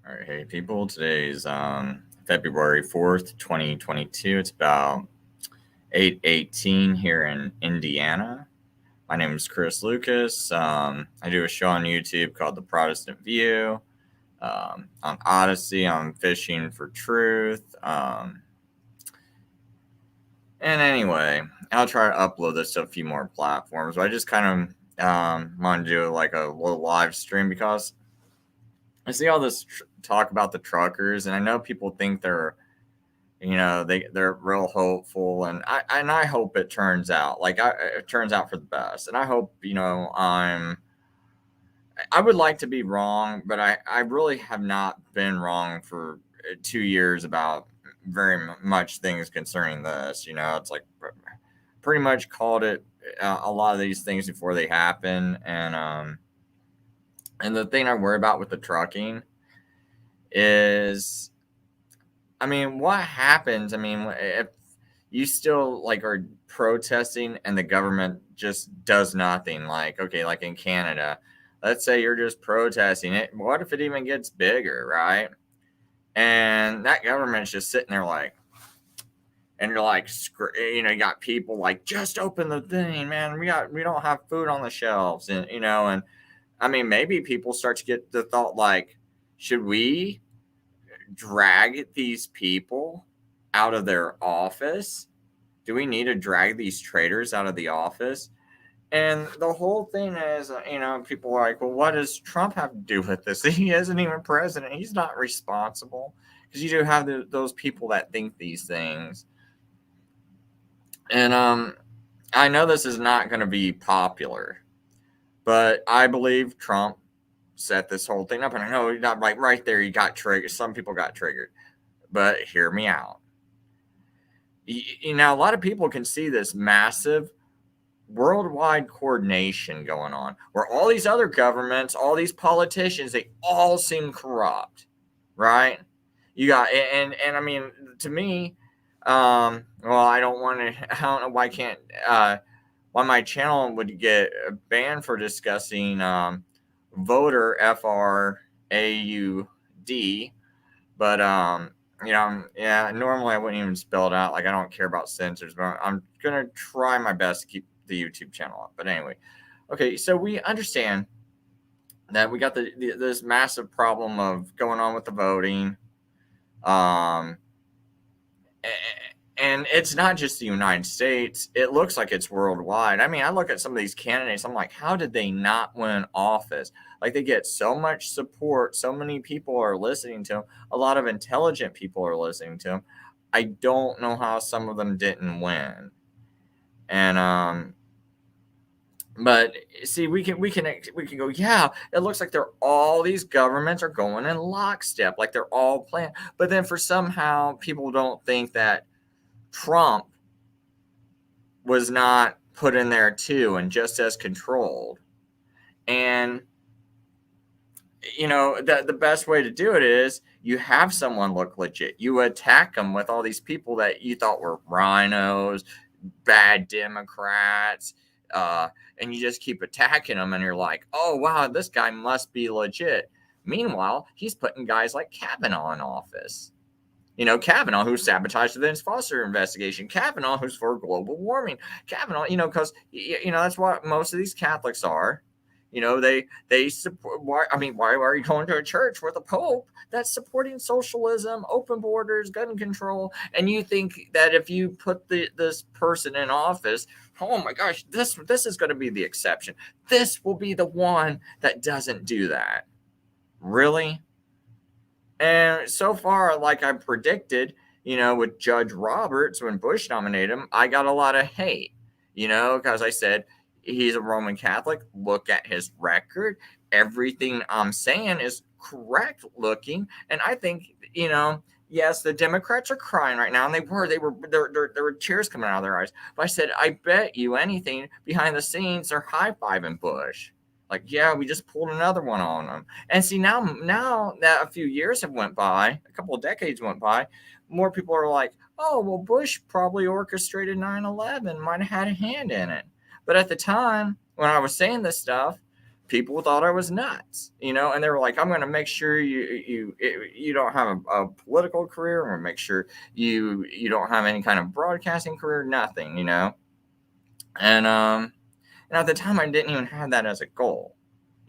All right, hey people. Today's February 4th, 2022. It's about 8:18 here in Indiana. My name is Chris Lucas. I do a show on YouTube called The Protestant View. On Odysee, I'm fishing for truth. And anyway, I'll try to upload this to a few more platforms. But I just kind of want to do like a little live stream because I see all this talk about the truckers, and I know people think they're real hopeful, and I hope it turns out it turns out for the best, and I hope I would like to be wrong, but I really have not been wrong for 2 years about very much things concerning this. It's like pretty much called it a lot of these things before they happen, and the thing I worry about with the trucking is, I mean, what happens? I mean, if you still like are protesting and the government just does nothing, like, okay, like in Canada, let's say you're just protesting it. What if it even gets bigger, right? And that government's just sitting there like, and you're like, you got people like, just open the thing, man. We don't have food on the shelves, and I mean, maybe people start to get the thought like, should we drag these people out of their office? Do we need to drag these traitors out of the office? And the whole thing is, people are like, well, what does Trump have to do with this? He isn't even president. He's not responsible. Because you do have those people that think these things. And I know this is not going to be popular, but I believe Trump set this whole thing up. And I know not right there, he got triggered. Some people got triggered. But hear me out. A lot of people can see this massive worldwide coordination going on where all these other governments, all these politicians, they all seem corrupt, right? You got, and I mean, to me, well, I don't know why why my channel would get banned for discussing voter FRAUD, but yeah, normally I wouldn't even spell it out. Like, I don't care about censors, but I'm gonna try my best to keep the YouTube channel up. But anyway, okay, so we understand that we got this massive problem of going on with the voting, and it's not just the United States. It looks like it's worldwide. I mean, I look at some of these candidates, I'm like, how did they not win office? Like, they get so much support, so many people are listening to them, a lot of intelligent people are listening to them. I don't know how some of them didn't win. And but see, we can go, yeah, it looks like all these governments are going in lockstep, like they're all planned. But then for somehow people don't think that Trump was not put in there too and just as controlled. And the best way to do it is you have someone look legit. You attack them with all these people that you thought were rhinos, bad Democrats, and you just keep attacking them, and you're like, oh, wow, this guy must be legit. Meanwhile, he's putting guys like Kavanaugh in office. Kavanaugh, who sabotaged the Vince Foster investigation. Kavanaugh, who's for global warming. Kavanaugh, because, that's what most of these Catholics are. They support. Why are you going to a church with a pope that's supporting socialism, open borders, gun control? And you think that if you put this person in office, oh my gosh, this is going to be the exception. This will be the one that doesn't do that. Really? And so far, like I predicted, with Judge Roberts, when Bush nominated him, I got a lot of hate, because I said, he's a Roman Catholic. Look at his record. Everything I'm saying is correct looking. And I think, yes, the Democrats are crying right now, and there were tears coming out of their eyes. But I said, I bet you anything behind the scenes they're high-fiving Bush. Like, yeah, we just pulled another one on them. And see, now that a few years have went by, a couple of decades went by, more people are like, oh, well, Bush probably orchestrated 9/11, might have had a hand in it. But at the time, when I was saying this stuff, people thought I was nuts, and they were like, I'm going to make sure you don't have a political career. I'm going to make sure you don't have any kind of broadcasting career, nothing, and at the time I didn't even have that as a goal,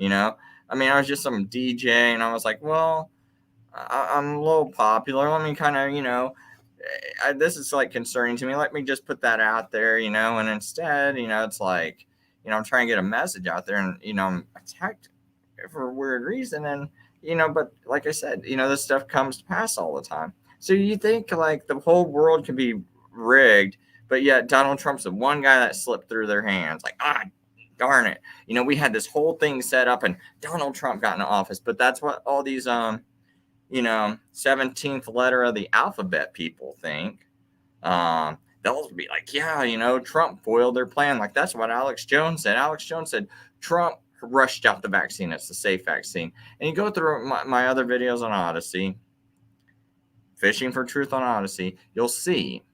I mean, I was just some DJ, and I was like, well, I'm a little popular. Let me kind of, this is like concerning to me. Let me just put that out there, and instead, it's like, I'm trying to get a message out there, and, I'm attacked for a weird reason. And, but like I said, this stuff comes to pass all the time. So you think like the whole world can be rigged, but yet Donald Trump's the one guy that slipped through their hands. Like, darn it. We had this whole thing set up and Donald Trump got into office, but that's what all these, 17th letter of the alphabet people think. They'll be like, yeah, Trump foiled their plan. Like, that's what Alex Jones said. Alex Jones said Trump rushed out the vaccine. It's the safe vaccine. And you go through my other videos on Odysee, Fishing for Truth on Odysee, you'll see.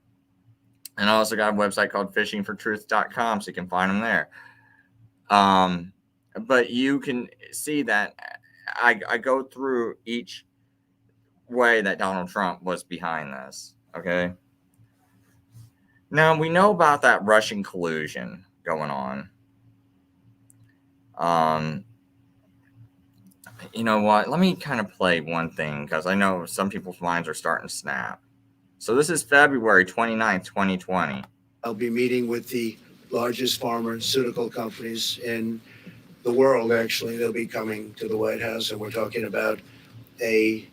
And I also got a website called fishingfortruth.com, so you can find them there. But you can see that I go through each way that Donald Trump was behind this. Okay. Now we know about that Russian collusion going on. You know what? Let me kind of play one thing because I know some people's minds are starting to snap. So this is February 29th, 2020. I'll be meeting with the largest pharmaceutical companies in the world, actually. They'll be coming to the White House, and we're talking about a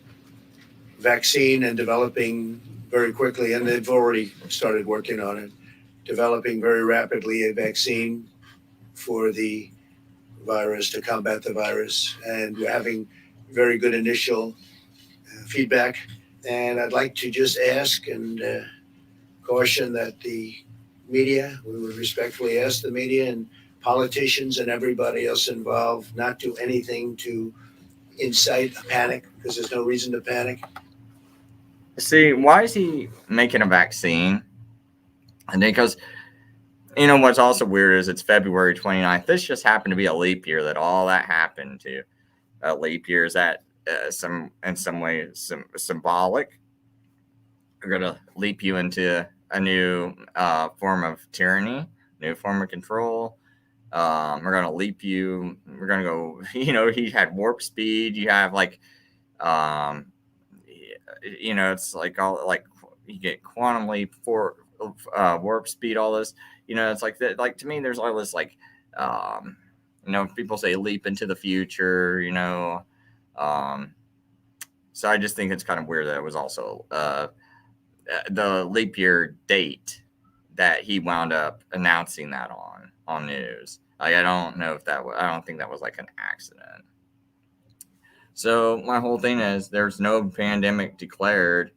vaccine and developing very quickly, and they've already started working on it, developing very rapidly a vaccine for the virus, to combat the virus. And we're having very good initial feedback. And I'd like to just ask and caution that the media, we would respectfully ask the media and politicians and everybody else involved not do anything to incite a panic, because there's no reason to panic. See, why is he making a vaccine? And because, what's also weird is it's February 29th. This just happened to be a leap year that all that happened to. Leap year is that in some way symbolic. We're going to leap you into a new form of tyranny, new form of control. We're going to leap you. We're going to go, he had warp speed. You have like, it's like all like you get quantum leap for warp speed, all this, it's like that. Like, to me, there's all this like, people say leap into the future, so I just think it's kind of weird that it was also the leap year date that he wound up announcing that on news. Like, I don't think that was like an accident. So my whole thing is there's no pandemic declared.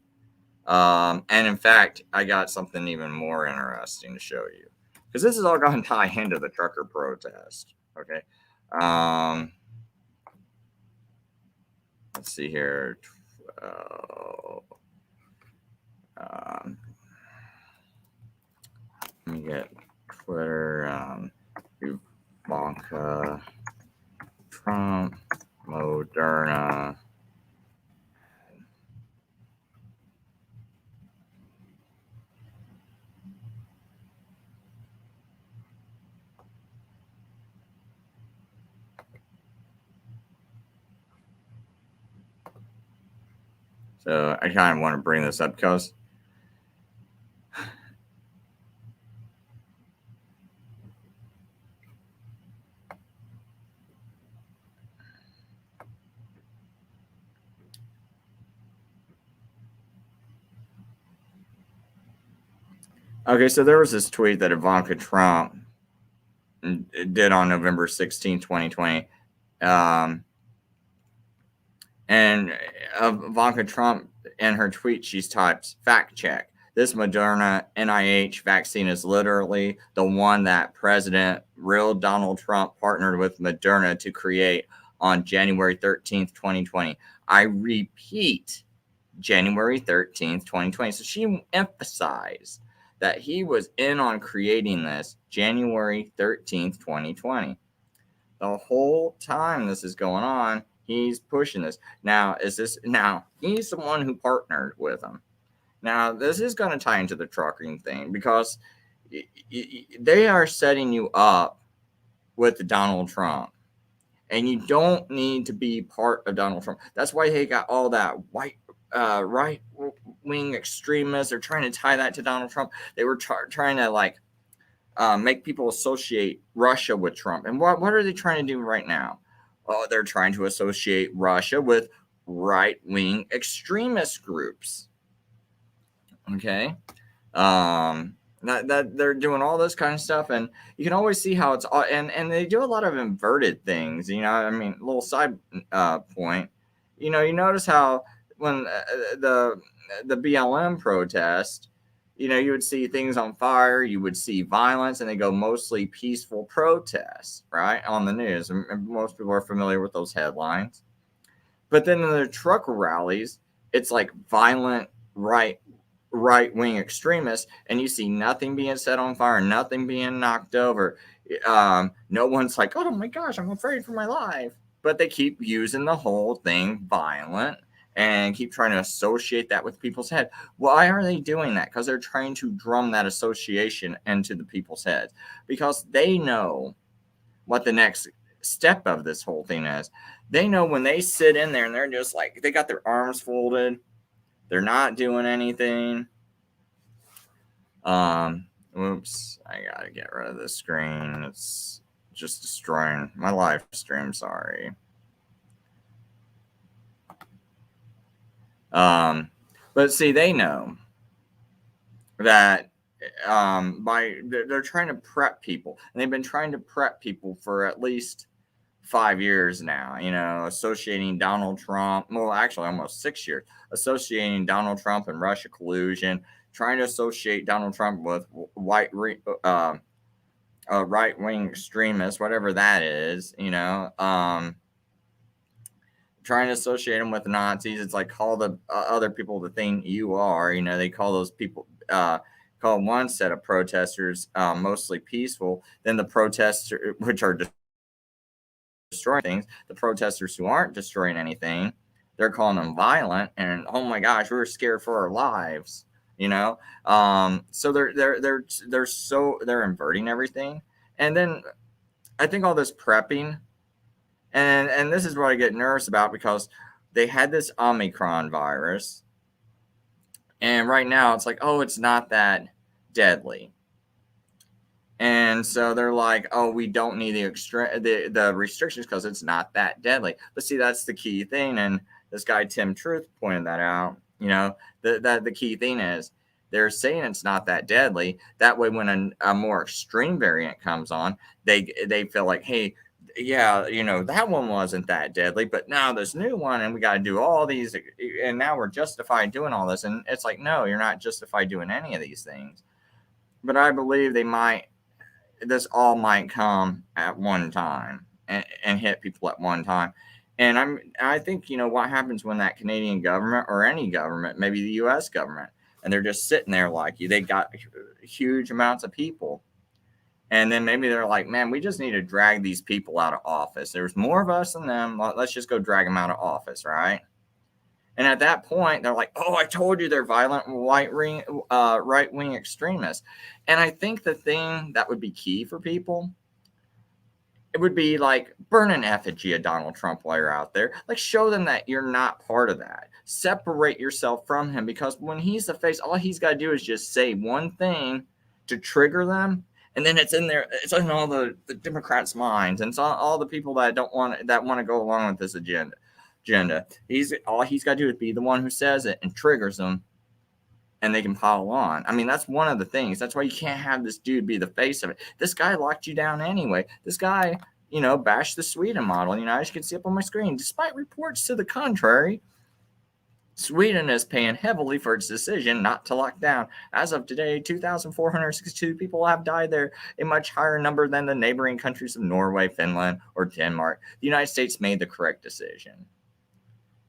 And in fact, I got something even more interesting to show you, because this is all going to tie into the trucker protest. Okay. Let's see here. Let me get Twitter. Ivanka Trump, Moderna. So I kind of want to bring this up because okay, so there was this tweet that Ivanka Trump did on November 16, 2020. And Ivanka Trump, in her tweet, she's types, fact check. This Moderna NIH vaccine is literally the one that real Donald Trump partnered with Moderna to create on January 13th, 2020. I repeat, January 13th, 2020. So she emphasized that he was in on creating this January 13th, 2020. The whole time this is going on, he's pushing this. Now, he's the one who partnered with him. Now, this is going to tie into the trucking thing because they are setting you up with Donald Trump. And you don't need to be part of Donald Trump. That's why they got all that right wing extremists. They're trying to tie that to Donald Trump. They were trying to make people associate Russia with Trump. And what are they trying to do right now? Oh, they're trying to associate Russia with right wing extremist groups. Okay. That they're doing all this kind of stuff, and you can always see how it's all, and they do a lot of inverted things. I mean, little side point. You notice how when the BLM protest, you would see things on fire, you would see violence, and they go mostly peaceful protests, right, on the news. And most people are familiar with those headlines. But then in the trucker rallies, it's like violent right-wing extremists, and you see nothing being set on fire, nothing being knocked over. No one's like, oh my gosh, I'm afraid for my life. But they keep using the whole thing violent and keep trying to associate that with people's head. Why are they doing that? Because they're trying to drum that association into the people's heads, because they know what the next step of this whole thing is. They know when they sit in there and they're just like, they got their arms folded, they're not doing anything. Oops, I gotta get rid of this screen. It's just destroying my live stream. Sorry. But see, they know that they're trying to prep people, and they've been trying to prep people for at least 5 years now, associating Donald Trump, well, actually almost 6 years, associating Donald Trump and Russia collusion, trying to associate Donald Trump with right-wing extremists, whatever that is, trying to associate them with Nazis. It's like, call the other people the thing you are. They call those people, call one set of protesters mostly peaceful, then the protesters, which are destroying things, the protesters who aren't destroying anything, they're calling them violent, and oh my gosh, we're scared for our lives. So they're inverting everything. And then I think all this prepping, and this is what I get nervous about, because they had this Omicron virus, and right now it's like, oh, it's not that deadly. And so they're like, oh, we don't need the restrictions because it's not that deadly. But see, that's the key thing. And this guy, Tim Truth, pointed that out. The key thing is they're saying it's not that deadly. That way, when a more extreme variant comes on, they feel like, hey, yeah, that one wasn't that deadly, but now this new one, and we got to do all these, and now we're justified doing all this. And it's like, no, you're not justified doing any of these things. But I believe this all might come at one time and hit people at one time. And I think, what happens when that Canadian government, or any government, maybe the US government, and they're just sitting there like you, they got huge amounts of people. And then maybe they're like, man, we just need to drag these people out of office. There's more of us than them. Let's just go drag them out of office, right? And at that point, they're like, oh, I told you they're violent right-wing extremists. And I think the thing that would be key for people, it would be like, burn an effigy of Donald Trump while you're out there. Like, show them that you're not part of that. Separate yourself from him, because when he's the face, all he's got to do is just say one thing to trigger them. And then it's in all the Democrats' minds, and it's all the people that want to go along with this agenda. All he's got to do is be the one who says it and triggers them, and they can pile on. I mean, that's one of the things. That's why you can't have this dude be the face of it. This guy locked you down anyway. This guy, bashed the Sweden model. As you can see up on my screen, despite reports to the contrary, Sweden is paying heavily for its decision not to lock down. As of today, 2,462 people have died there, a much higher number than the neighboring countries of Norway, Finland, or Denmark. The United States made the correct decision.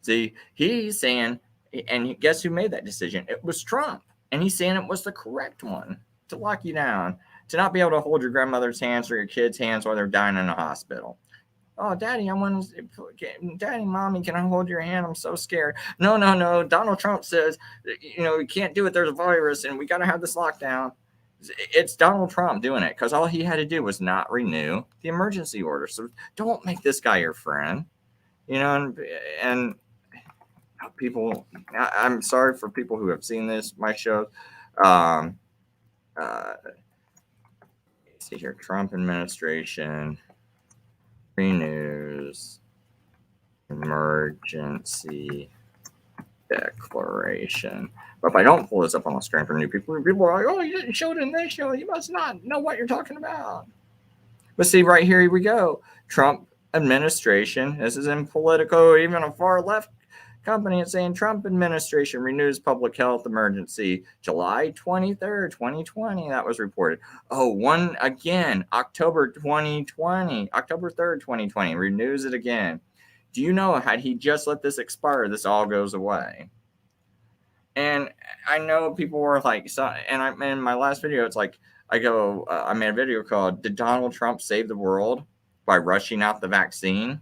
See, he's saying, and guess who made that decision? It was Trump. And he's saying it was the correct one to lock you down, to not be able to hold your grandmother's hands or your kids' hands while they're dying in a hospital. Oh, Daddy, I want to, Daddy, Mommy, can I hold your hand? I'm so scared. No, no, no. Donald Trump says, we can't do it. There's a virus and we got to have this lockdown. It's Donald Trump doing it because all he had to do was not renew the emergency order. So don't make this guy your friend, and people, I'm sorry for people who have seen my show. Um, see here, Trump administration renews emergency declaration. But if I don't pull this up on the screen for new people are like, oh, you didn't show it in this show. You must not know what you're talking about. But see, right here we go. Trump administration. This is in Politico, even a far left company. It's saying Trump administration renews public health emergency July 23rd, 2020. That was reported. Oh, one again, October 2020, October 3rd, 2020, renews it again. Do you know, had he just let this expire, this all goes away? And I know people were like, so, and in my last video, it's like, I made a video called "Did Donald Trump Save the World by Rushing Out the Vaccine?"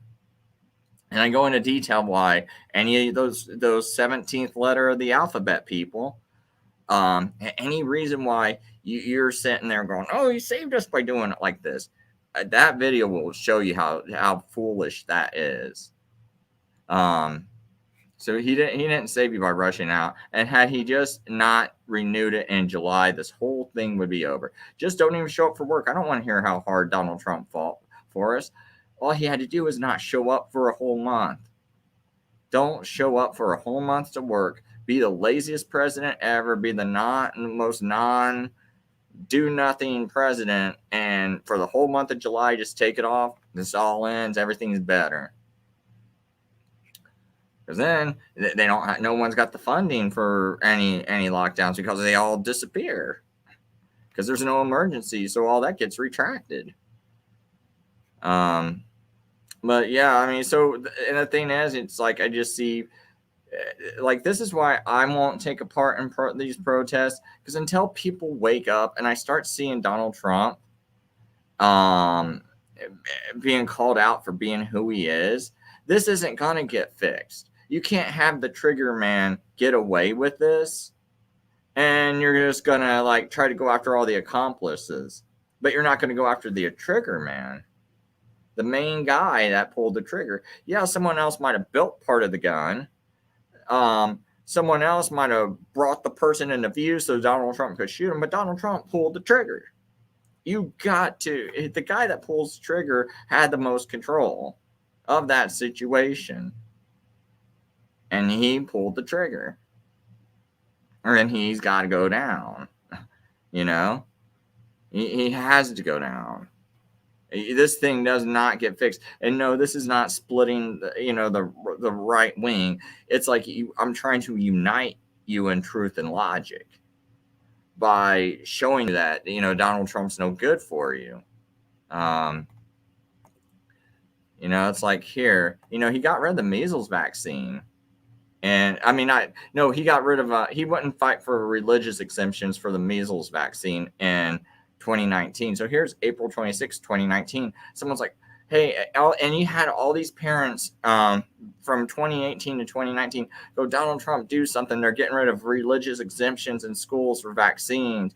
And I go into detail why any of those 17th letter of the alphabet people, any reason why you're sitting there going, "Oh, he saved us by doing it like this." That video will show you how foolish that is. So he didn't save you by rushing out. And had he just not renewed it in July, this whole thing would be over. Just don't even show up for work. I don't want to hear how hard Donald Trump fought for us. All he had to do was not show up for a whole month. Don't show up for a whole month to work. Be the laziest president ever. Be the most do-nothing president. And for the whole month of July, just take it off. This all ends. Everything's better. Because then they don't. No one's got the funding for any lockdowns because they all disappear. Because there's no emergency, so all that gets retracted. But yeah, I mean, so and the thing is, it's like I just see, like this is why I won't take a part in these protests, because until people wake up and I start seeing Donald Trump, being called out for being who he is, this isn't gonna get fixed. You can't have the trigger man get away with this and you're just gonna like try to go after all the accomplices, but you're not gonna go after the trigger man, the main guy that pulled the trigger. Yeah, someone else might have built part of the gun. Someone else might have brought the person into view so Donald Trump could shoot him, but Donald Trump pulled the trigger. The guy that pulls the trigger had the most control of that situation. And he pulled the trigger. And he's got to go down. He has to go down. This thing does not get fixed. And no, this is not splitting, the right wing. It's like I'm trying to unite you in truth and logic by showing you that, Donald Trump's no good for you. It's like here, he got rid of the measles vaccine. And I mean, he got rid of, he wouldn't fight for religious exemptions for the measles vaccine in 2019. So here's April 26, 2019. Someone's like, hey, and you had all these parents from 2018 to 2019 go, Donald Trump, do something. They're getting rid of religious exemptions in schools for vaccines.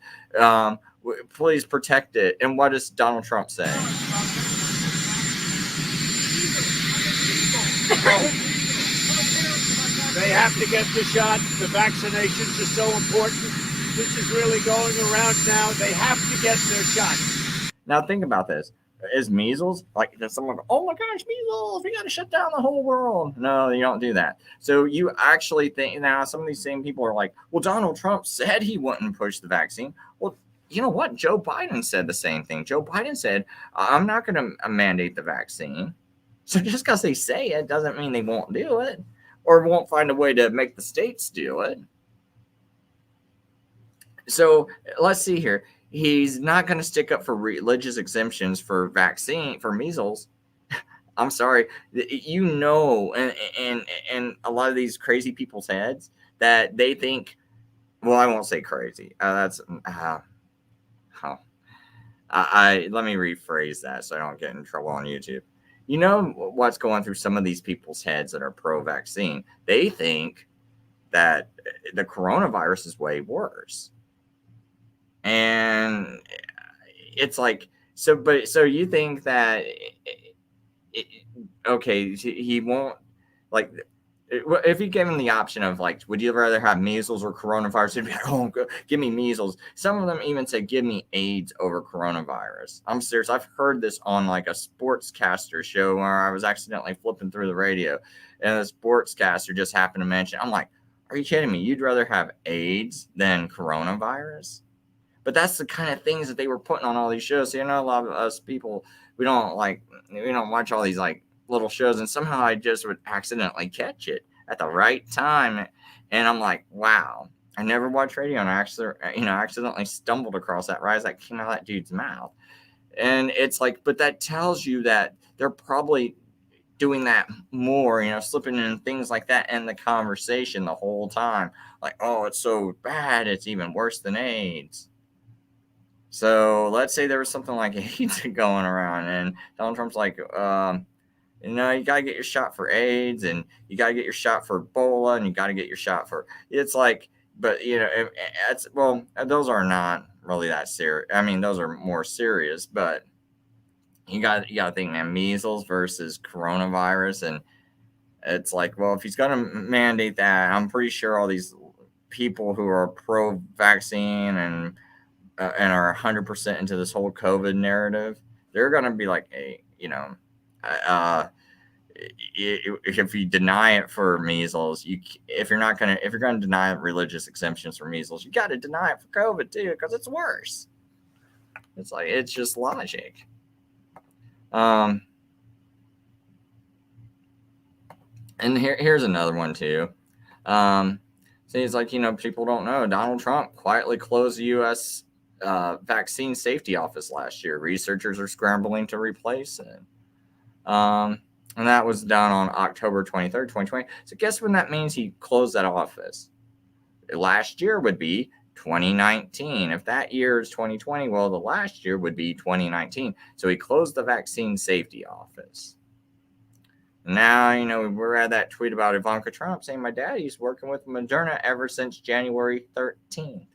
Please protect it. And what does Donald Trump say? They have to get the shot. The vaccinations are so important. This is really going around now. They have to get their shot. Now think about this. Is measles, like, does someone go, oh my gosh, measles, we got to shut down the whole world? No, you don't do that. So you actually think, now some of these same people are like, well, Donald Trump said he wouldn't push the vaccine. Well, you know what? Joe Biden said the same thing. Joe Biden said, I'm not going to mandate the vaccine. So just because they say it doesn't mean they won't do it or won't find a way to make the states do it. So let's see here. He's not going to stick up for religious exemptions for vaccine, for measles. I'm sorry. And a lot of these crazy people's heads that they think, well, I won't say crazy. Let me rephrase that so I don't get in trouble on YouTube. you know what's going through some of these people's heads that are pro-vaccine? They think that the coronavirus is way worse. And it's like, so you think that, okay, he won't, like, if you gave him the option of, like, would you rather have measles or coronavirus? He'd be like, oh, give me measles. Some of them even say, give me AIDS over coronavirus. I'm serious. I've heard this on like a sportscaster show where I was accidentally flipping through the radio, and the sportscaster just happened to mention, I'm like, are you kidding me? You'd rather have AIDS than coronavirus? But that's the kind of things that they were putting on all these shows. So, a lot of us people, we don't watch all these like little shows, and somehow I just would accidentally catch it at the right time, and I'm like, wow, I never watched radio, and I actually, accidentally stumbled across that rise that came out of that dude's mouth. And it's like, but that tells you that they're probably doing that more, slipping in things like that in the conversation the whole time. Like, oh, it's so bad, it's even worse than AIDS. So let's say there was something like AIDS going around, and Donald Trump's like, you gotta get your shot for AIDS, and you gotta get your shot for Ebola, and you gotta get your shot for. It's like, but those are not really that serious. I mean, those are more serious, but you got to think, man, measles versus coronavirus, and it's like, well, if he's gonna mandate that, I'm pretty sure all these people who are pro-vaccine and are 100% into this whole COVID narrative, they're gonna be like, hey, if you deny it for measles, if you're gonna deny religious exemptions for measles, you got to deny it for COVID too, because it's worse. It's like, it's just logic. And here's another one too. So he's like, people don't know, Donald Trump quietly closed the U.S. Vaccine safety office last year. Researchers are scrambling to replace it. And that was done on October 23rd, 2020. So guess when that means he closed that office? Last year would be 2019. If that year is 2020, well, the last year would be 2019. So he closed the vaccine safety office. Now, we read that tweet about Ivanka Trump saying, my daddy's working with Moderna ever since January 13th.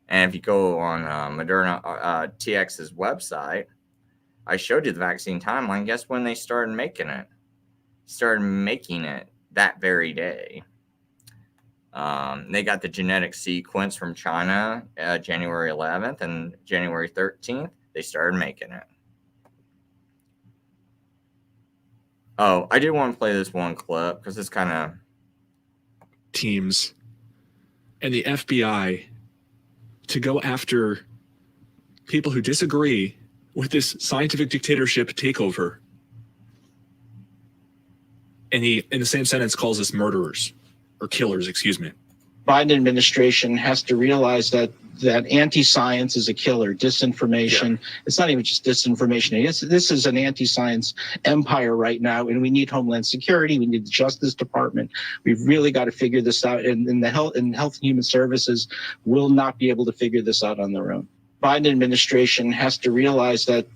And if you go on Moderna TX's website, I showed you the vaccine timeline. Guess when they started making it? Started making it that very day. They got the genetic sequence from China January 11th, and January 13th, they started making it. Oh, I do want to play this one clip because it's kind of... teams and the FBI to go after people who disagree with this scientific dictatorship takeover. And he, in the same sentence, calls us murderers or killers, excuse me. Biden administration has to realize that anti-science is a killer. Disinformation. Yeah. It's not even just disinformation. This is an anti-science empire right now, and we need Homeland Security. We need the Justice Department. We've really got to figure this out. And the Health and Human Services will not be able to figure this out on their own. Biden administration has to realize that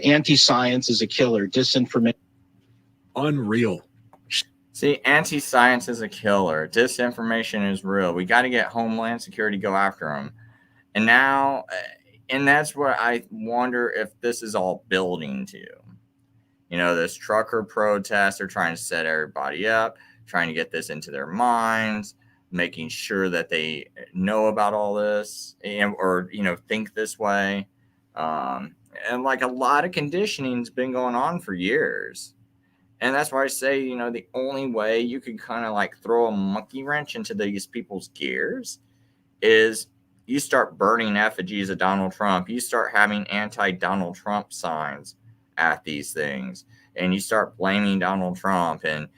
anti-science is a killer. Disinformation. Unreal. See, anti-science is a killer. Disinformation is real. We got to get Homeland Security, go after them. And now, and that's what I wonder if this is all building to. This trucker protest, they're trying to set everybody up, trying to get this into their minds, making sure that they know about all this or think this way. And like a lot of conditioning has been going on for years. And that's why I say, the only way you can kind of like throw a monkey wrench into these people's gears is you start burning effigies of Donald Trump. You start having anti-Donald Trump signs at these things, and you start blaming Donald Trump and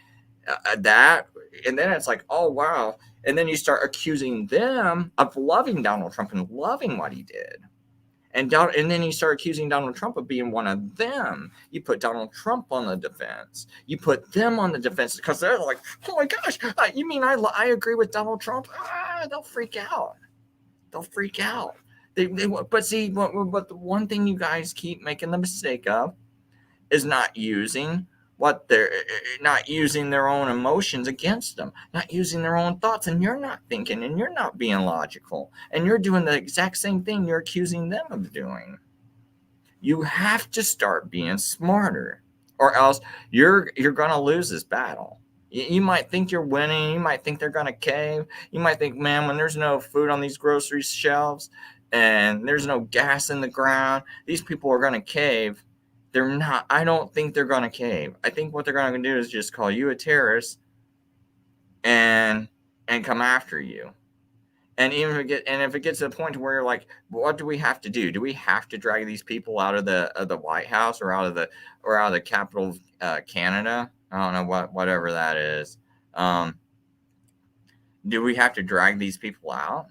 that. And then it's like, oh, wow. And then you start accusing them of loving Donald Trump and loving what he did. And then you start accusing Donald Trump of being one of them. You put Donald Trump on the defense. You put them on the defense because they're like, oh my gosh, you mean I agree with Donald Trump? They'll freak out. They'll freak out. But see, but the one thing you guys keep making the mistake of is not using not using their own emotions against them, not using their own thoughts, and you're not thinking and you're not being logical, and you're doing the exact same thing you're accusing them of doing. You have to start being smarter, or else you're going to lose this battle. You might think you're winning. You might think they're going to cave. You might think, man, when there's no food on these grocery shelves and there's no gas in the ground, these people are going to cave. They're not. I don't think they're going to cave. I think what they're going to do is just call you a terrorist and come after you. And even if it gets to the point to where you're like, what do we have to do? Do we have to drag these people out of the White House or out of the capital of Canada? I don't know whatever that is. Do we have to drag these people out?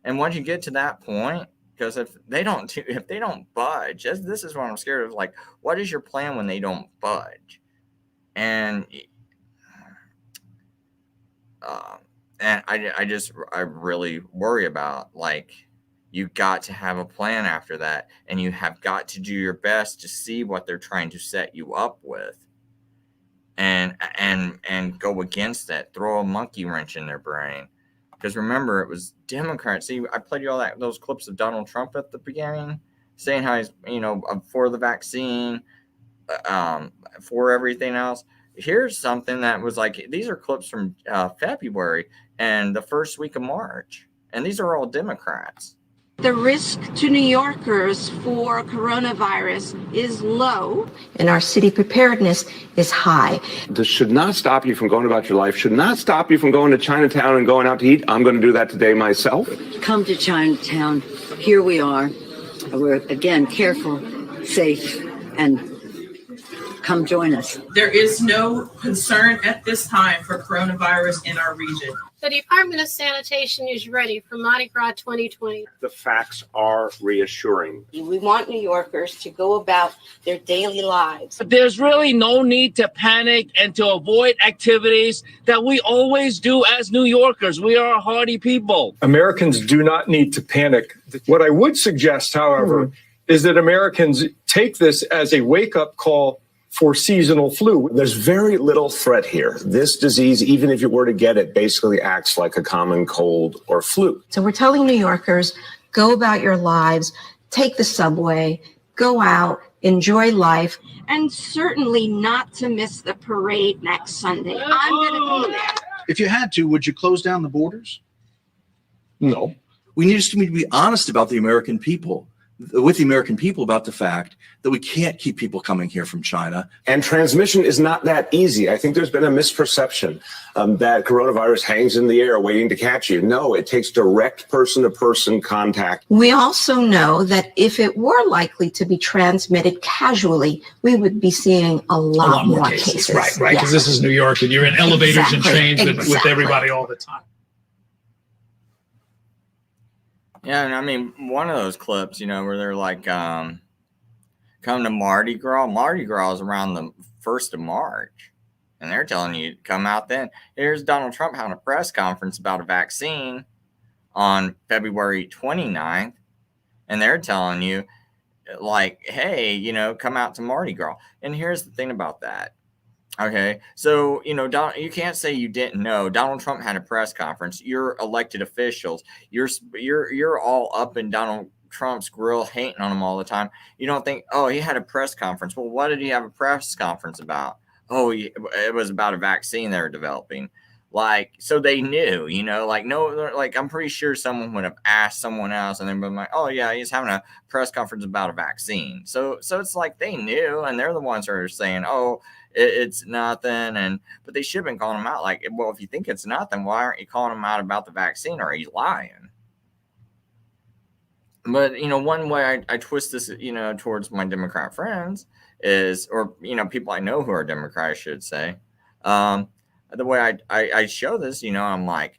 And once you get to that point, because if they don't budge, this is what I'm scared of. Like, what is your plan when they don't budge? And I really worry about, like, you've got to have a plan after that, and you have got to do your best to see what they're trying to set you up with, and go against that, throw a monkey wrench in their brain. Because remember, it was Democrats. See, I played you all those clips of Donald Trump at the beginning, saying how he's, for the vaccine, for everything else. Here's something that was like, these are clips from February and the first week of March. And these are all Democrats. The risk to New Yorkers for coronavirus is low, and our city preparedness is high. This should not stop you from going about your life, should not stop you from going to Chinatown and going out to eat. I'm going to do that today myself. Come to Chinatown. Here we are. We're, again, careful, safe, and come join us. There is no concern at this time for coronavirus in our region. The Department of Sanitation is ready for Mardi Gras 2020. The facts are reassuring. We want New Yorkers to go about their daily lives. There's really no need to panic and to avoid activities that we always do as New Yorkers. We are a hardy people. Americans do not need to panic. What I would suggest, however, is that Americans take this as a wake-up call for seasonal flu. There's very little threat here. This disease, even if you were to get it, basically acts like a common cold or flu. So we're telling New Yorkers, go about your lives, take the subway, go out, enjoy life, and certainly not to miss the parade next Sunday. I'm going to be there. If you had to, would you close down the borders? No. We need to be honest about with the American people about the fact that we can't keep people coming here from China. And transmission is not that easy. I think there's been a misperception that coronavirus hangs in the air waiting to catch you. No, it takes direct person-to-person contact. We also know that if it were likely to be transmitted casually, we would be seeing a lot more cases. Right. Because this is New York, and you're in elevators and trains with everybody all the time. Yeah, and I mean, one of those clips, where they're like, come to Mardi Gras. Mardi Gras is around the 1st of March, and they're telling you to come out then. Here's Donald Trump having a press conference about a vaccine on February 29th, and they're telling you, like, hey, come out to Mardi Gras. And here's the thing about that. Okay, so, you can't say you didn't know. Donald Trump had a press conference. You're elected officials. You're all up in Donald Trump's grill, hating on him all the time. You don't think, oh, he had a press conference. Well, what did he have a press conference about? Oh, it was about a vaccine they were developing. Like, so they knew, I'm pretty sure someone would have asked someone else and then been like, oh yeah, he's having a press conference about a vaccine. So it's like they knew, and they're the ones who are saying, oh, it's nothing. But they should have been calling him out. Like, well, if you think it's nothing, why aren't you calling him out about the vaccine? Or are you lying? But, one way I twist this, towards my Democrat friends is, or, people I know who are Democrats, I should say, the way I show this, I'm like,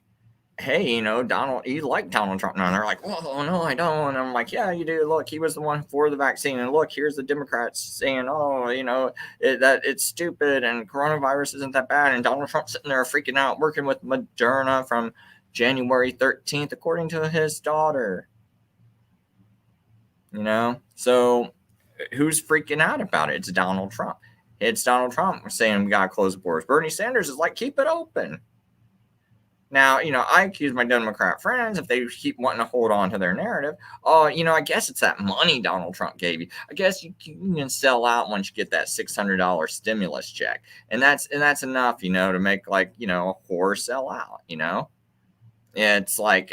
hey, Donald, you like Donald Trump now? And they're like, oh, no, I don't. And I'm like, yeah, you do. Look, he was the one for the vaccine. And look, here's the Democrats saying, oh, that it's stupid and coronavirus isn't that bad. And Donald Trump sitting there freaking out, working with Moderna from January 13th, according to his daughter. So who's freaking out about it? It's Donald Trump. It's Donald Trump saying we got to close the borders. Bernie Sanders is like, keep it open. Now, I accuse my Democrat friends if they keep wanting to hold on to their narrative. Oh, I guess it's that money Donald Trump gave you. I guess you can sell out once you get that $600 stimulus check, and that's enough, to make a whore sell out. It's like,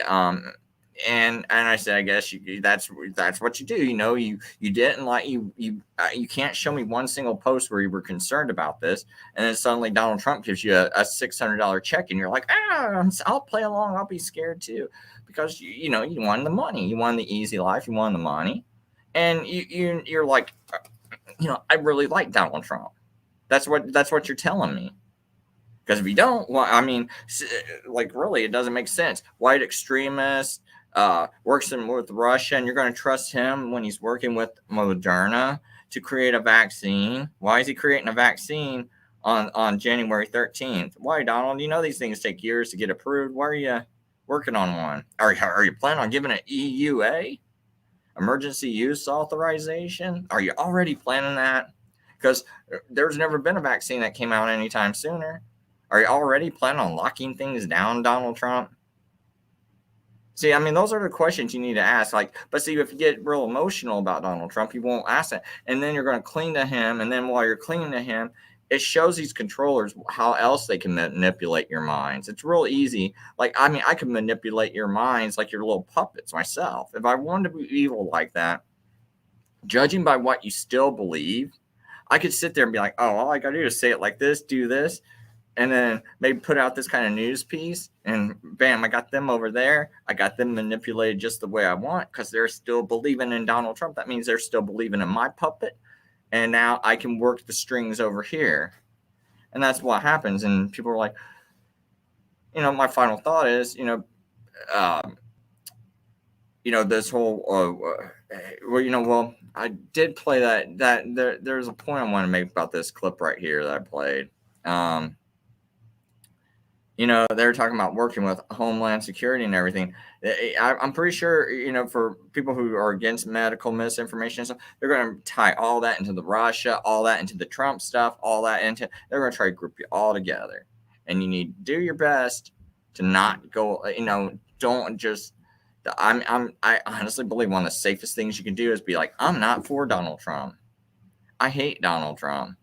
and I said, I guess that's what you do. You didn't like you can't show me one single post where you were concerned about this, and then suddenly Donald Trump gives you a $600 check, and you're like, I'll play along. I'll be scared too, because you wanted the money, you wanted the easy life, you wanted the money, and you're like, I really like Donald Trump. That's what you're telling me. Because if you don't, well, I mean, really, it doesn't make sense. White extremist, works with Russia, and you're going to trust him when he's working with Moderna to create a vaccine. Why is he creating a vaccine on January 13th? Why, Donald? These things take years to get approved. Why are you working on one? Are you planning on giving it EUA, emergency use authorization? Are you already planning that? Because there's never been a vaccine that came out anytime sooner. Are you already planning on locking things down, Donald Trump? See, I mean, those are the questions you need to ask. But see, if you get real emotional about Donald Trump, you won't ask that. And then you're going to cling to him. And then while you're clinging to him, it shows these controllers how else they can manipulate your minds. It's real easy. I can manipulate your minds like your little puppets myself. If I wanted to be evil like that, judging by what you still believe, I could sit there and be like, oh, all I got to do is say it like this, do this, and then maybe put out this kind of news piece, and bam, I got them over there. I got them manipulated just the way I want because they're still believing in Donald Trump. That means they're still believing in my puppet, and now I can work the strings over here. And that's what happens. And people are like, my final thought is, this whole, I did play that there's a point I want to make about this clip right here that I played. They're talking about working with Homeland Security and everything. I'm pretty sure, for people who are against medical misinformation and stuff, they're going to tie all that into the Russia, all that into the Trump stuff, all that into, they're going to try to group you all together. And you need to do your best to not go, don't just, I honestly believe one of the safest things you can do is be like, I'm not for Donald Trump. I hate Donald Trump.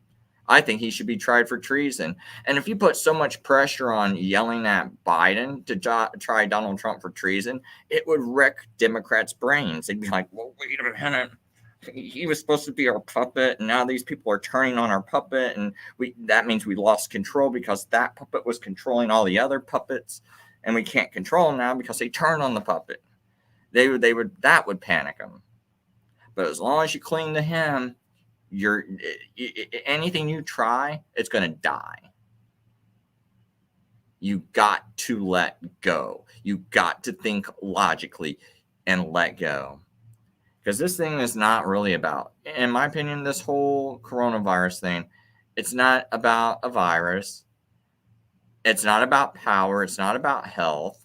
I think he should be tried for treason. And if you put so much pressure on yelling at Biden to try Donald Trump for treason, it would wreck Democrats' brains. They'd be like, well, wait a minute. He was supposed to be our puppet, and now these people are turning on our puppet, and that means we lost control because that puppet was controlling all the other puppets, and we can't control them now because they turned on the puppet. That would panic them. But as long as you cling to him, anything you try, it's going to die. You got to let go. You got to think logically and let go. Because this thing is not really about, in my opinion, this whole coronavirus thing, it's not about a virus. It's not about power. It's not about health.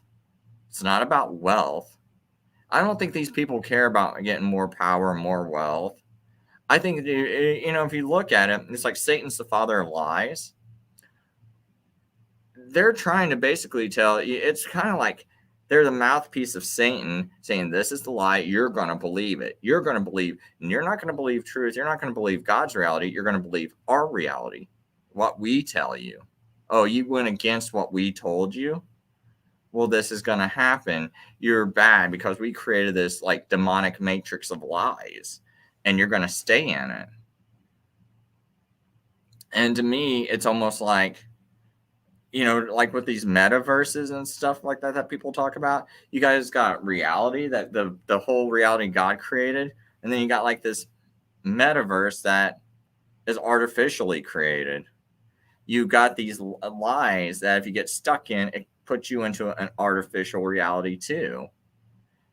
It's not about wealth. I don't think these people care about getting more power and more wealth. I think, if you look at it, it's like Satan's the father of lies. They're trying to basically tell you, it's kind of like they're the mouthpiece of Satan saying, this is the lie. You're going to believe it. You're going to believe, and you're not going to believe truth. You're not going to believe God's reality. You're going to believe our reality, what we tell you. Oh, you went against what we told you? Well, this is going to happen. You're bad because we created this demonic matrix of lies. And you're going to stay in it. And to me, it's almost like, with these metaverses and stuff like that people talk about. You guys got reality, that the whole reality God created. And then you got this metaverse that is artificially created. You got these lies that if you get stuck in, it puts you into an artificial reality too.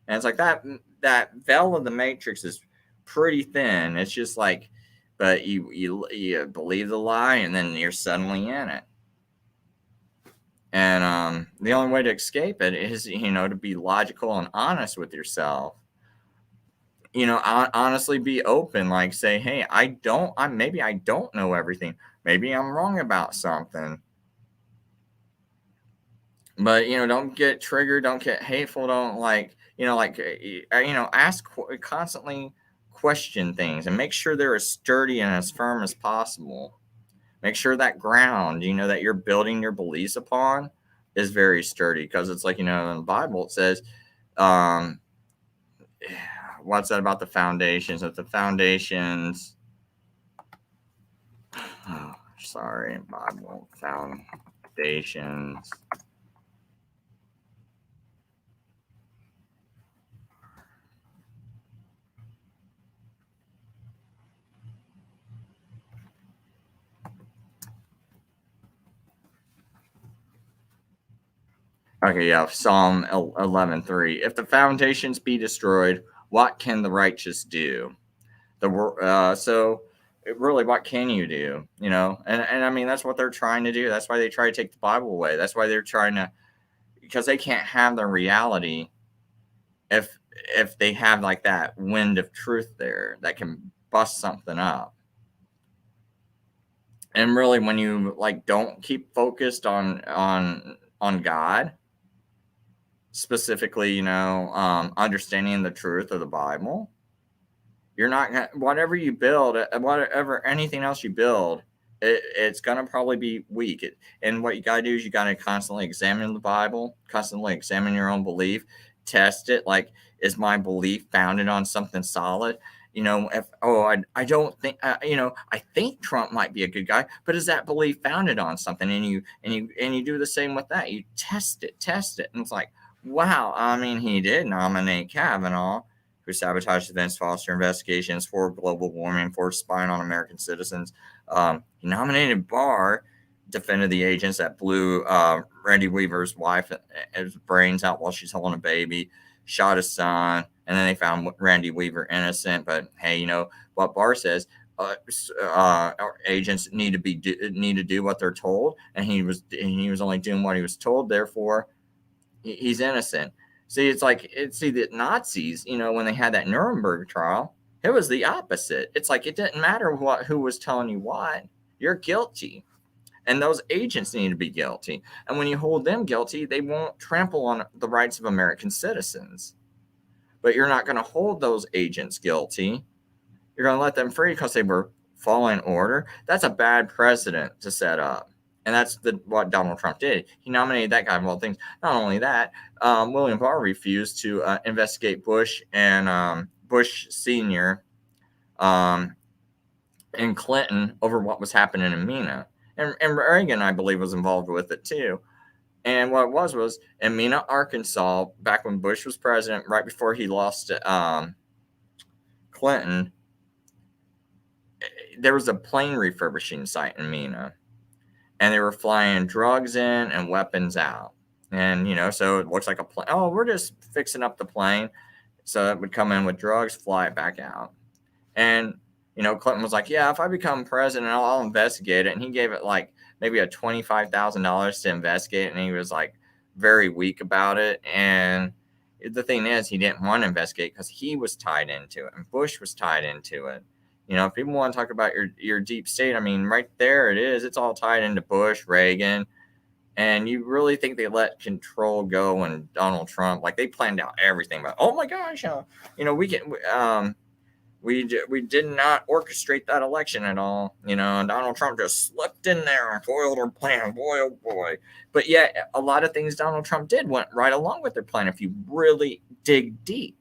And it's like that veil of the matrix is pretty thin. It's just but you believe the lie, and then you're suddenly in it. And the only way to escape it is, to be logical and honest with yourself. honestly be open, like say, hey, maybe I don't know everything. Maybe I'm wrong about something. But, don't get triggered, don't get hateful, don't constantly question things and make sure they're as sturdy and as firm as possible. Make sure that ground, that you're building your beliefs upon is very sturdy, because it's like, in the Bible it says, what's that about the foundations? That the foundations, Bible foundations. Okay, yeah, Psalm 11:3. If the foundations be destroyed, what can the righteous do? So really, what can you do? And I mean, that's what they're trying to do. That's why they try to take the Bible away. That's why they're trying to, because they can't have the reality if they have like that wind of truth there that can bust something up. And really, when you don't keep focused on God, specifically, understanding the truth of the Bible, you're not gonna, whatever you build, anything else you build, it's gonna probably be weak. And what you gotta do is you gotta constantly examine the Bible, constantly examine your own belief, test it. Like, is my belief founded on something solid? I don't think, I think Trump might be a good guy, but is that belief founded on something? And you do the same with that. You test it, and it's like, wow, I mean, he did nominate Kavanaugh, who sabotaged events, foster investigations for global warming, for spying on American citizens. He nominated Barr, defended the agents that blew Randy Weaver's wife's brains out while she's holding a baby, shot his son, and then they found Randy Weaver innocent. But hey, what Barr says, our agents need to do what they're told, and he was only doing what he was told. Therefore, he's innocent. See, the Nazis, when they had that Nuremberg trial, it was the opposite. It's like, it didn't matter who was telling you what. You're guilty. And those agents need to be guilty. And when you hold them guilty, they won't trample on the rights of American citizens. But you're not going to hold those agents guilty. You're going to let them free because they were following order. That's a bad precedent to set up. And that's what Donald Trump did. He nominated that guy of all things. Not only that, William Barr refused to investigate Bush and Bush Sr. And Clinton over what was happening in Mena. And Reagan, I believe, was involved with it too. And what it was in Mena, Arkansas, back when Bush was president, right before he lost to Clinton, there was a plane refurbishing site in Mena. And they were flying drugs in and weapons out. And, so it looks like a plane. Oh, we're just fixing up the plane. So it would come in with drugs, fly it back out. And, Clinton was like, yeah, if I become president, I'll investigate it. And he gave it maybe a $25,000 to investigate it. And he was very weak about it. And the thing is, he didn't want to investigate because he was tied into it. And Bush was tied into it. If people want to talk about your deep state, I mean, right there it is. It's all tied into Bush, Reagan. And you really think they let control go and Donald Trump, they planned out everything. But, oh my gosh, we did not orchestrate that election at all. And Donald Trump just slipped in there and foiled their plan. Boy, oh boy. But yet, a lot of things Donald Trump did went right along with their plan if you really dig deep.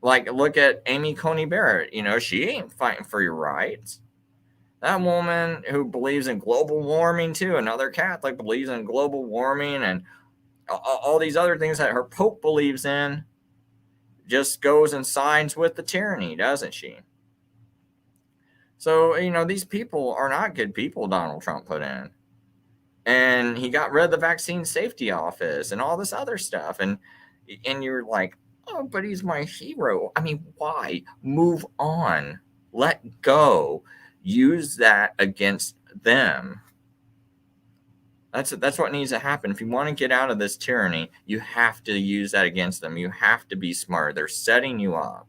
Look at Amy Coney Barrett. She ain't fighting for your rights. That woman who believes in global warming, too, another Catholic, believes in global warming and all these other things that her Pope believes in, just goes and signs with the tyranny, doesn't she? So, these people are not good people Donald Trump put in. And he got rid of the Vaccine Safety Office and all this other stuff. And you're like, oh, but he's my hero. I mean, why? Move on. Let go. Use that against them. That's what needs to happen. If you want to get out of this tyranny, you have to use that against them. You have to be smart. They're setting you up.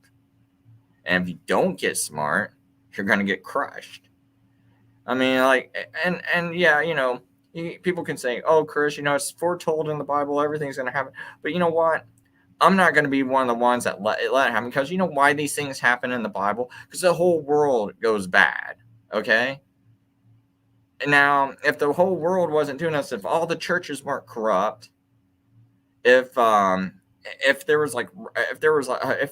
And if you don't get smart, you're going to get crushed. I mean, like, and yeah, people can say, oh, Chris, it's foretold in the Bible, everything's going to happen. But you know what? I'm not going to be one of the ones that let it happen, because you know why these things happen in the Bible? Because the whole world goes bad, okay? Now, if the whole world wasn't doing this, if all the churches weren't corrupt, if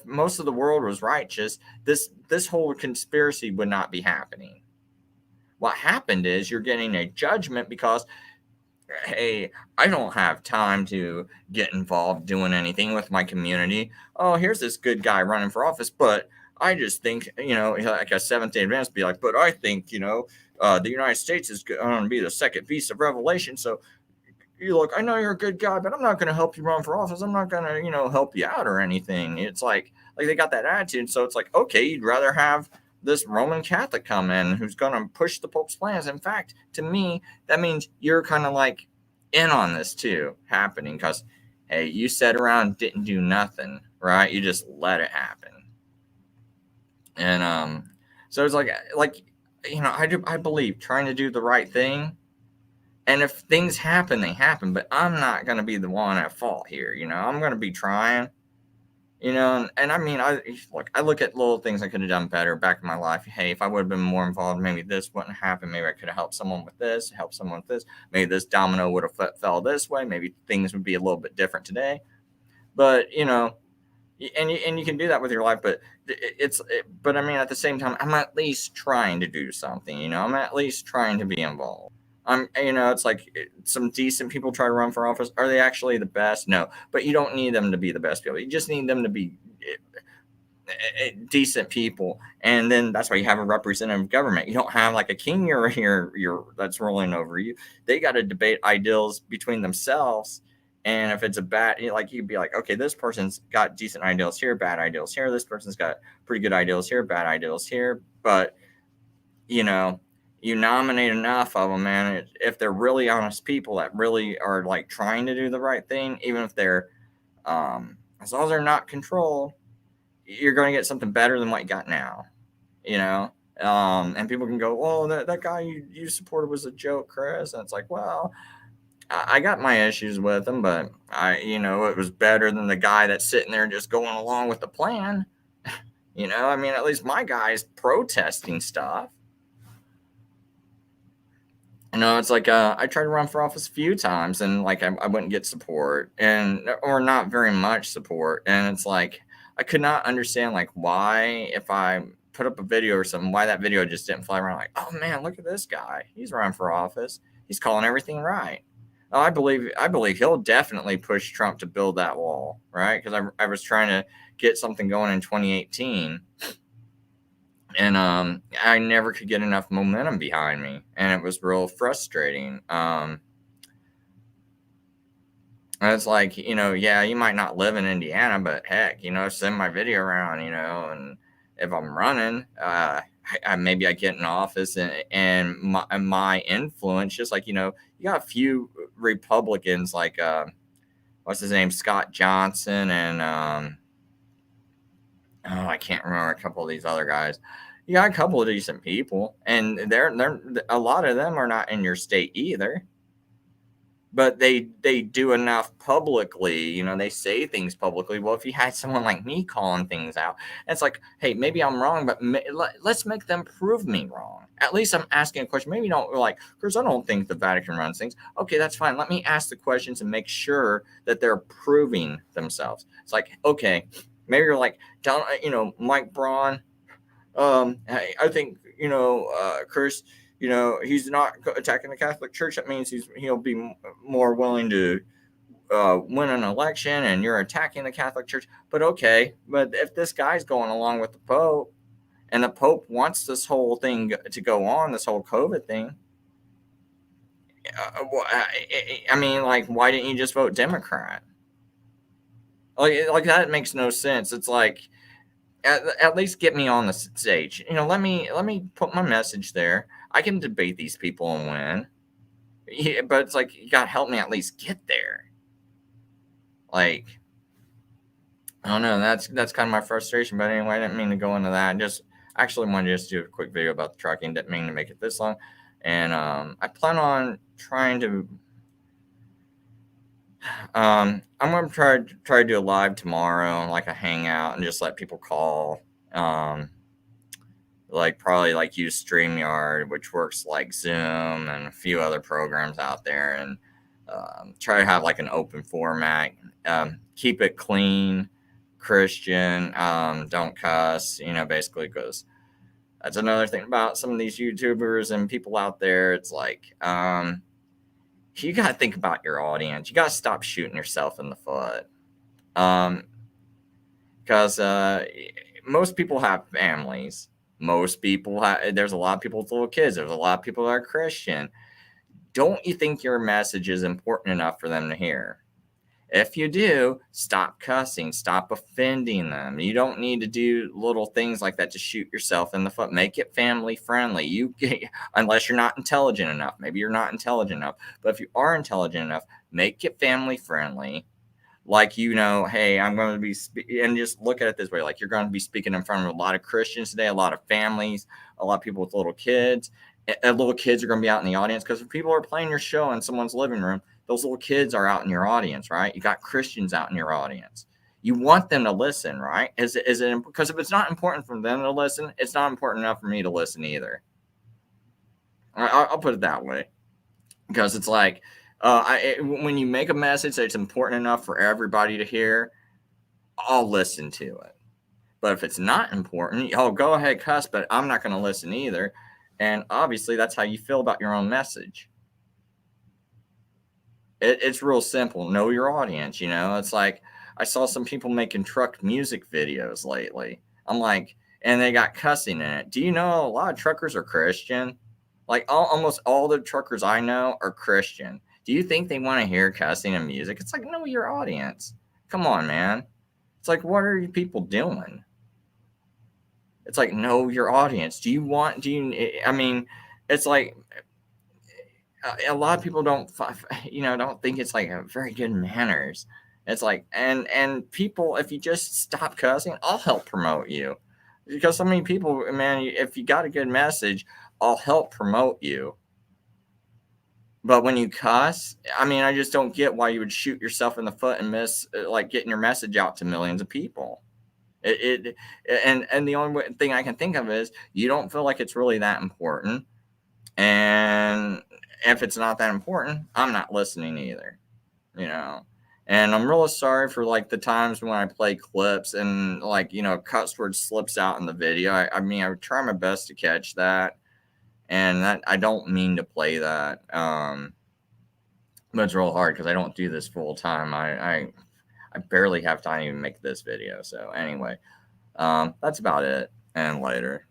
most of the world was righteous, this whole conspiracy would not be happening. What happened is you're getting a judgment because, hey, I don't have time to get involved doing anything with my community. Oh, here's this good guy running for office, but I just think, like a Seventh-day Adventist be like, but I think, the United States is going to be the second beast of Revelation. So, look, I know you're a good guy, but I'm not going to help you run for office. I'm not going to, help you out or anything. It's like they got that attitude. So it's like, okay, you'd rather have this Roman Catholic come in who's going to push the Pope's plans. In fact, to me, that means you're kind of like in on this too happening, because, hey, you sat around, didn't do nothing, right? You just let it happen. And so it's like I believe trying to do the right thing. And if things happen, they happen, but I'm not going to be the one at fault here. I'm going to be trying, and I mean, I look at little things I could have done better back in my life. Hey, if I would have been more involved, maybe this wouldn't happen. Maybe I could have helped someone with this, helped someone with this. Maybe this domino would have fell this way. Maybe things would be a little bit different today. But, and you can do that with your life, but but I mean, at the same time, I'm at least trying to do something, I'm at least trying to be involved. It's like some decent people try to run for office. Are they actually the best? No, but you don't need them to be the best people. You just need them to be decent people. And then that's why you have a representative government. You don't have like a king you're that's ruling over you. They got to debate ideals between themselves. And if it's a bad, you'd be like, okay, this person's got decent ideals here, bad ideals here. This person's got pretty good ideals here, bad ideals here. But, you nominate enough of them, man, if they're really honest people that really are like trying to do the right thing, even if they're, as long as they're not controlled, you're going to get something better than what you got now, and people can go, well, that guy you supported was a joke, Chris. And it's like, well, I got my issues with him, but it was better than the guy that's sitting there just going along with the plan. I mean, at least my guy's protesting stuff. It's like I tried to run for office a few times, and like I wouldn't get support, or not very much support. And it's like I could not understand like why, if I put up a video or something, why that video just didn't fly around. Like, oh man, look at this guy. He's running for office. He's calling everything right. Oh, I believe he'll definitely push Trump to build that wall, right? Because I was trying to get something going in 2018. And I never could get enough momentum behind me, and it was real frustrating. And it's like, yeah, you might not live in Indiana, but heck, send my video around, and if I'm running, maybe I get in office, and my influence, just like, you got a few Republicans like, what's his name, Scott Johnson, and I can't remember a couple of these other guys. You got a couple of decent people, and they're a lot of them are not in your state either. But they do enough publicly, they say things publicly. Well, if you had someone like me calling things out, it's like, hey, maybe I'm wrong, but let's make them prove me wrong. At least I'm asking a question. Maybe don't like, because I don't think the Vatican runs things. Okay, that's fine. Let me ask the questions and make sure that they're proving themselves. It's like, okay, maybe you're like, Mike Braun. I think, Chris, he's not attacking the Catholic Church. That means he'll be more willing to win an election, and you're attacking the Catholic Church. But okay, but if this guy's going along with the Pope, and the Pope wants this whole thing to go on, this whole COVID thing, I mean, like, why didn't you just vote Democrat? Like that makes no sense. It's like, at least get me on the stage. Let me put my message there. I can debate these people and win. Yeah, but it's like, you gotta help me at least get there. Like, I don't know. That's kind of my frustration. But anyway, I didn't mean to go into that. I just actually wanted to just do a quick video about the trucking. Didn't mean to make it this long. And I plan on trying to. I'm gonna try to do a live tomorrow, like a hangout, and just let people call. Like probably like use StreamYard, which works like Zoom and a few other programs out there, and try to have like an open format. Keep it clean, Christian. Don't cuss. Basically, because that's another thing about some of these YouTubers and people out there. It's like you got to think about your audience. You got to stop shooting yourself in the foot. Because most people have families. There's a lot of people with little kids. There's a lot of people that are Christian. Don't you think your message is important enough for them to hear? If you do, stop cussing, stop offending them. You don't need to do little things like that to shoot yourself in the foot. Make it family friendly. Unless you're not intelligent enough. Maybe you're not intelligent enough. But if you are intelligent enough, make it family friendly. Like, hey, I'm going to be, and just look at it this way. Like, you're going to be speaking in front of a lot of Christians today, a lot of families, a lot of people with little kids. And little kids are going to be out in the audience, because if people are playing your show in someone's living room, those little kids are out in your audience, right? You got Christians out in your audience. You want them to listen, right? Is it because if it's not important for them to listen, it's not important enough for me to listen either. I'll put it that way, because it's like, when you make a message that's important enough for everybody to hear, I'll listen to it. But if it's not important, go ahead, cuss, but I'm not going to listen either. And obviously, that's how you feel about your own message. It's real simple. Know your audience. It's like, I saw some people making truck music videos lately. I'm like, and they got cussing in it. Do you know a lot of truckers are Christian? Like, almost all the truckers I know are Christian. Do you think they want to hear cussing and music? It's like, know your audience. Come on, man. It's like, what are you people doing? It's like, know your audience. It's like, a lot of people don't think it's like a very good manners. It's like, and people, if you just stop cussing, I'll help promote you. Because so many people, man, if you got a good message, I'll help promote you. But when you cuss, I just don't get why you would shoot yourself in the foot and miss like getting your message out to millions of people. And the only thing I can think of is you don't feel like it's really that important. And if it's not that important, I'm not listening either. And I'm really sorry for like the times when I play clips and like, cuss word slips out in the video. I would try my best to catch that. And that I don't mean to play that. But it's real hard because I don't do this full time. I barely have time to even make this video. So anyway, that's about it. And later.